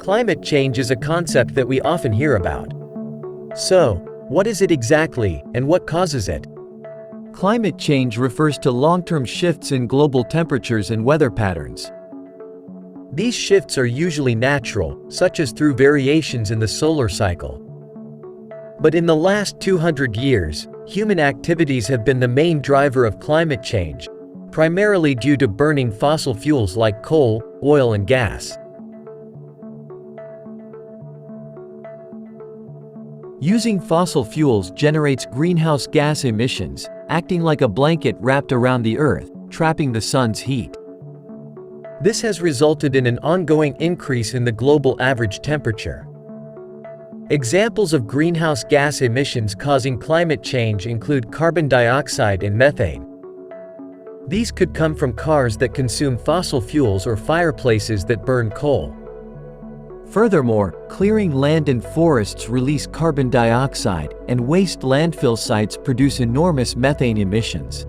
Climate change is a concept that we often hear about. So, what is it exactly, and what causes it? Climate change refers to long-term shifts in global temperatures and weather patterns. These shifts are usually natural, such as through variations in the solar cycle. But in the last 200 years, human activities have been the main driver of climate change, primarily due to burning fossil fuels like coal, oil, and gas. Using fossil fuels generates greenhouse gas emissions, acting like a blanket wrapped around the Earth, trapping the sun's heat. This has resulted in an ongoing increase in the global average temperature. Examples of greenhouse gas emissions causing climate change include carbon dioxide and methane. These could come from cars that consume fossil fuels or fireplaces that burn coal. Furthermore, clearing land and forests release carbon dioxide, and waste landfill sites produce enormous methane emissions.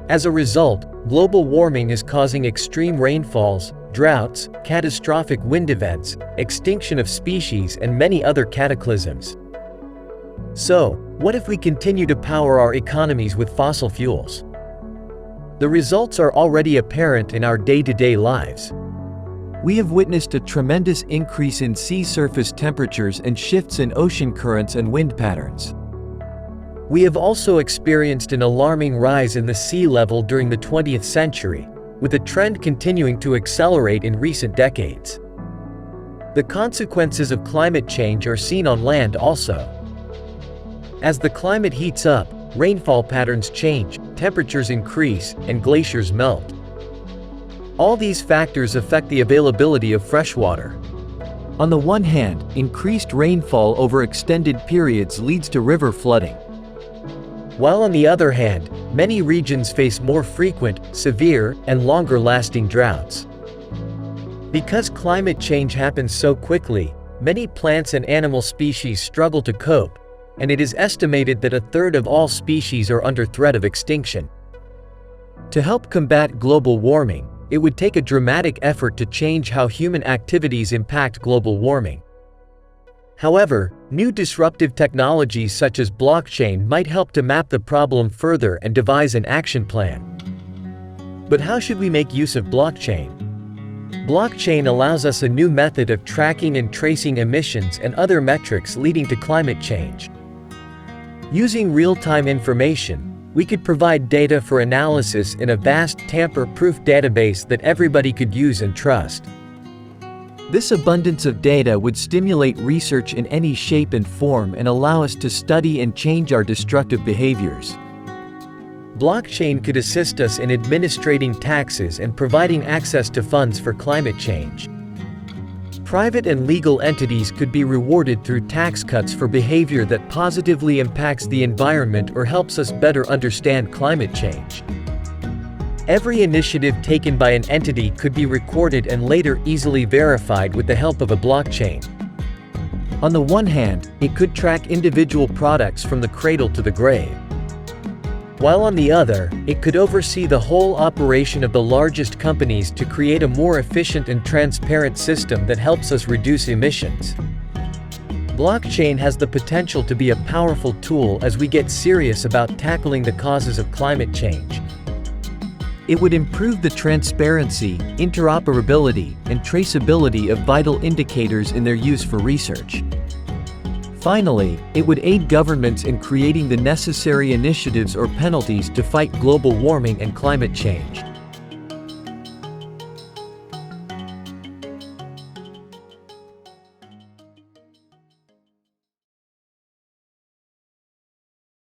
As a result, global warming is causing extreme rainfalls, droughts, catastrophic wind events, extinction of species, and many other cataclysms. So, what if we continue to power our economies with fossil fuels? The results are already apparent in our day-to-day lives. We have witnessed a tremendous increase in sea surface temperatures and shifts in ocean currents and wind patterns. We have also experienced an alarming rise in the sea level during the 20th century, with the trend continuing to accelerate in recent decades. The consequences of climate change are seen on land also. As the climate heats up, rainfall patterns change, temperatures increase, and glaciers melt. All these factors affect the availability of fresh water. On the one hand, increased rainfall over extended periods leads to river flooding. While on the other hand, many regions face more frequent, severe, and longer-lasting droughts. Because climate change happens so quickly, many plants and animal species struggle to cope, and it is estimated that a third of all species are under threat of extinction. To help combat global warming, it would take a dramatic effort to change how human activities impact global warming. However, new disruptive technologies such as blockchain might help to map the problem further and devise an action plan. But how should we make use of blockchain? Blockchain allows us a new method of tracking and tracing emissions and other metrics leading to climate change. Using real-time information, we could provide data for analysis in a vast tamper-proof database that everybody could use and trust. This abundance of data would stimulate research in any shape and form and allow us to study and change our destructive behaviors. Blockchain could assist us in administrating taxes and providing access to funds for climate change. Private and legal entities could be rewarded through tax cuts for behavior that positively impacts the environment or helps us better understand climate change. Every initiative taken by an entity could be recorded and later easily verified with the help of a blockchain. On the one hand, it could track individual products from the cradle to the grave. While on the other, it could oversee the whole operation of the largest companies to create a more efficient and transparent system that helps us reduce emissions. Blockchain has the potential to be a powerful tool as we get serious about tackling the causes of climate change. It would improve the transparency, interoperability, and traceability of vital indicators in their use for research. Finally, it would aid governments in creating the necessary initiatives or penalties to fight global warming and climate change.